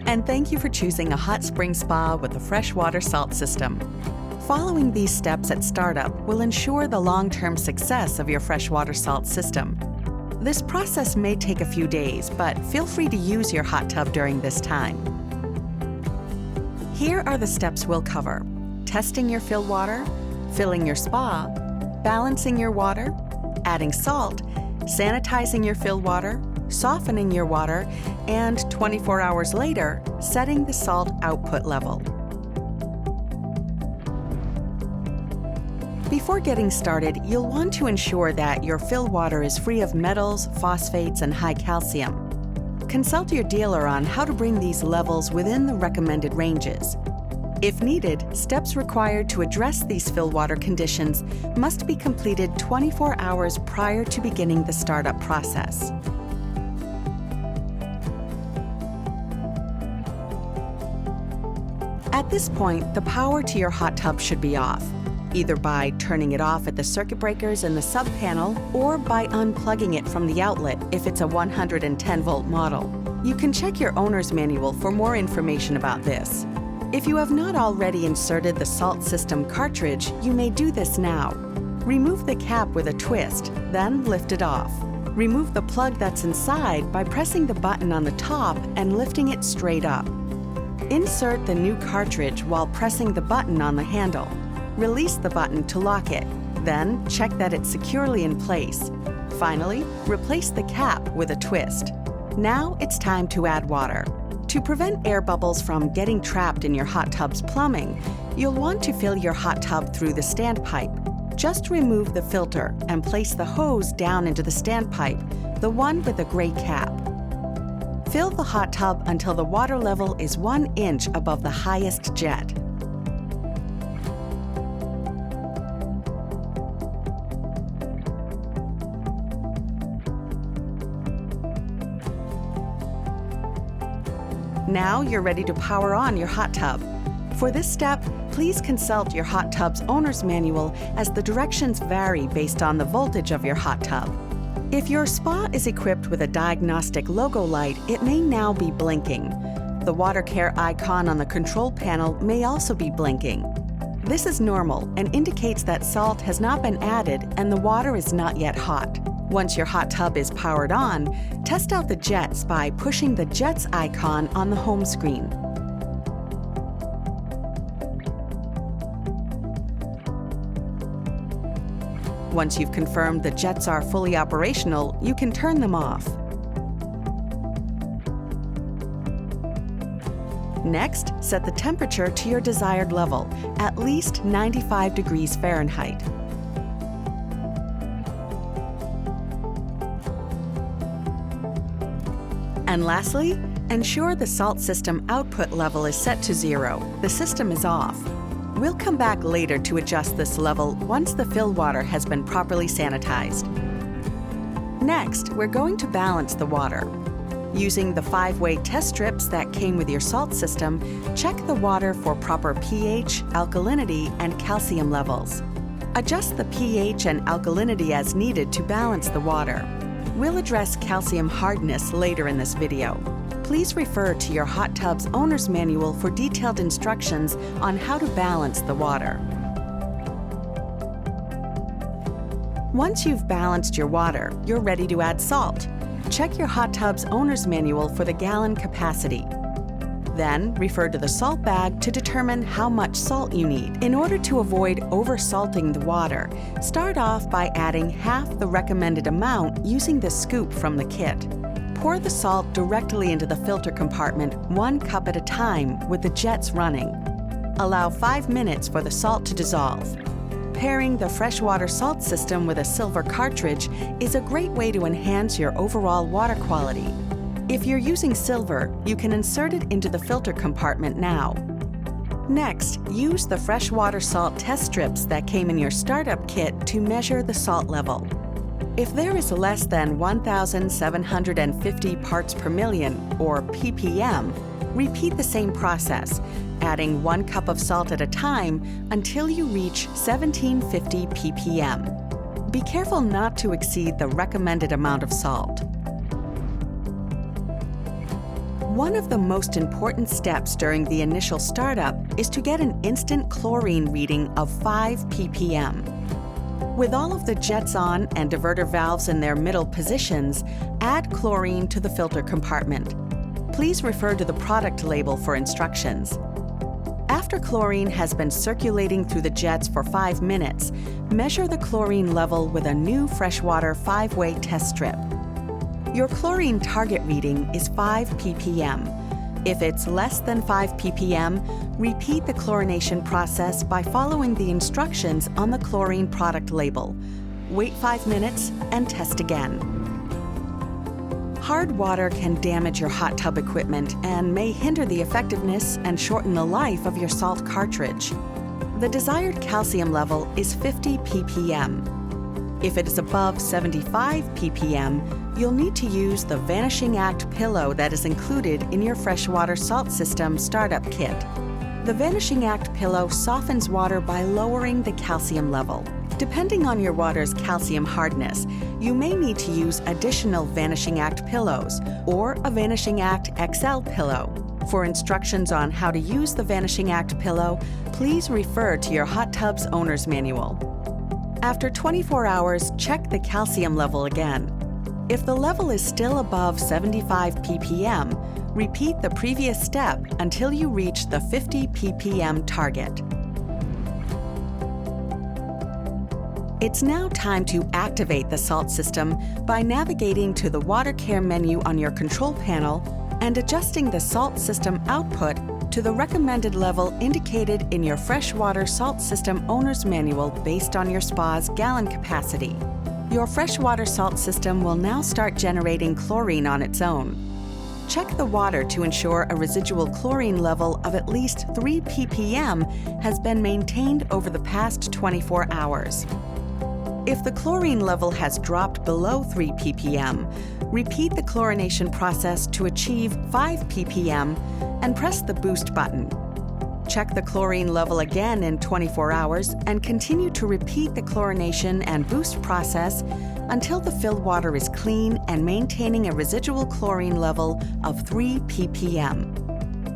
And thank you for choosing a hot spring spa with the FreshWater salt system. Following these steps at startup will ensure the long-term success of your FreshWater salt system. This process may take a few days, but feel free to use your hot tub during this time. Here are the steps we'll cover: testing your fill water, filling your spa, balancing your water, adding salt, sanitizing your fill water, softening your water, and 24 hours later, setting the salt output level. Before getting started, you'll want to ensure that your fill water is free of metals, phosphates, and high calcium. Consult your dealer on how to bring these levels within the recommended ranges. If needed, steps required to address these fill water conditions must be completed 24 hours prior to beginning the startup process. At this point, the power to your hot tub should be off, either by turning it off at the circuit breakers in the sub-panel or by unplugging it from the outlet if it's a 110-volt model. You can check your owner's manual for more information about this. If you have not already inserted the salt system cartridge, you may do this now. Remove the cap with a twist, then lift it off. Remove the plug that's inside by pressing the button on the top and lifting it straight up. Insert the new cartridge while pressing the button on the handle. Release the button to lock it, then check that it's securely in place. Finally, replace the cap with a twist. Now it's time to add water. To prevent air bubbles from getting trapped in your hot tub's plumbing, you'll want to fill your hot tub through the standpipe. Just remove the filter and place the hose down into the standpipe, the one with the gray cap. Fill the hot tub until the water level is 1 inch above the highest jet. Now you're ready to power on your hot tub. For this step, please consult your hot tub's owner's manual as the directions vary based on the voltage of your hot tub. If your spa is equipped with a diagnostic logo light, it may now be blinking. The water care icon on the control panel may also be blinking. This is normal and indicates that salt has not been added and the water is not yet hot. Once your hot tub is powered on, test out the jets by pushing the jets icon on the home screen. Once you've confirmed the jets are fully operational, you can turn them off. Next, set the temperature to your desired level, at least 95 degrees Fahrenheit. And lastly, ensure the salt system output level is set to 0. The system is off. We'll come back later to adjust this level once the fill water has been properly sanitized. Next, we're going to balance the water. Using the 5-way test strips that came with your salt system, check the water for proper pH, alkalinity, and calcium levels. Adjust the pH and alkalinity as needed to balance the water. We'll address calcium hardness later in this video. Please refer to your hot tub's owner's manual for detailed instructions on how to balance the water. Once you've balanced your water, you're ready to add salt. Check your hot tub's owner's manual for the gallon capacity. Then, refer to the salt bag to determine how much salt you need. In order to avoid over-salting the water, start off by adding half the recommended amount using the scoop from the kit. Pour the salt directly into the filter compartment 1 cup at a time with the jets running. Allow 5 minutes for the salt to dissolve. Pairing the FreshWater salt system with a silver cartridge is a great way to enhance your overall water quality. If you're using silver, you can insert it into the filter compartment now. Next, use the FreshWater salt test strips that came in your startup kit to measure the salt level. If there is less than 1,750 parts per million, or ppm, repeat the same process, adding 1 cup of salt at a time until you reach 1750 ppm. Be careful not to exceed the recommended amount of salt. One of the most important steps during the initial startup is to get an instant chlorine reading of 5 ppm. With all of the jets on and diverter valves in their middle positions, add chlorine to the filter compartment. Please refer to the product label for instructions. After chlorine has been circulating through the jets for 5 minutes, measure the chlorine level with a new FreshWater 5-way test strip. Your chlorine target reading is 5 ppm. If it's less than 5 ppm, repeat the chlorination process by following the instructions on the chlorine product label. Wait 5 minutes and test again. Hard water can damage your hot tub equipment and may hinder the effectiveness and shorten the life of your salt cartridge. The desired calcium level is 50 ppm. If it is above 75 ppm, you'll need to use the Vanishing Act pillow that is included in your FreshWater salt system startup kit. The Vanishing Act pillow softens water by lowering the calcium level. Depending on your water's calcium hardness, you may need to use additional Vanishing Act pillows or a Vanishing Act XL pillow. For instructions on how to use the Vanishing Act pillow, please refer to your hot tub's owner's manual. After 24 hours, check the calcium level again. If the level is still above 75 ppm, repeat the previous step until you reach the 50 ppm target. It's now time to activate the salt system by navigating to the Water Care menu on your control panel and adjusting the salt system output to the recommended level indicated in your FreshWater Salt System Owner's Manual based on your spa's gallon capacity. Your FreshWater salt system will now start generating chlorine on its own. Check the water to ensure a residual chlorine level of at least 3 ppm has been maintained over the past 24 hours. If the chlorine level has dropped below 3 ppm, repeat the chlorination process to achieve 5 ppm and press the boost button. Check the chlorine level again in 24 hours and continue to repeat the chlorination and boost process until the filled water is clean and maintaining a residual chlorine level of 3 ppm.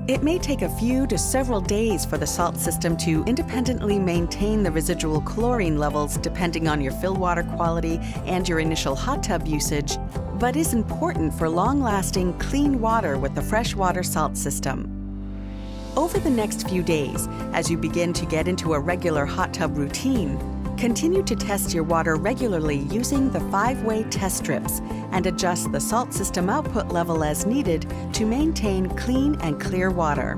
It may take a few to several days for the salt system to independently maintain the residual chlorine levels depending on your fill water quality and your initial hot tub usage, but is important for long-lasting, clean water with the FreshWater salt system. Over the next few days, as you begin to get into a regular hot tub routine, continue to test your water regularly using the 5-way test strips and adjust the salt system output level as needed to maintain clean and clear water.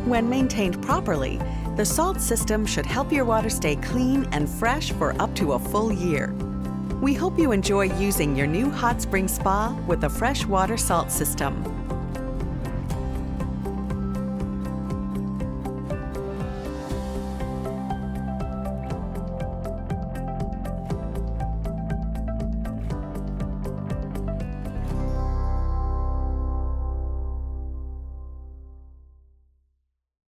When maintained properly, the salt system should help your water stay clean and fresh for up to a full year. We hope you enjoy using your new hot spring spa with the FreshWater salt system.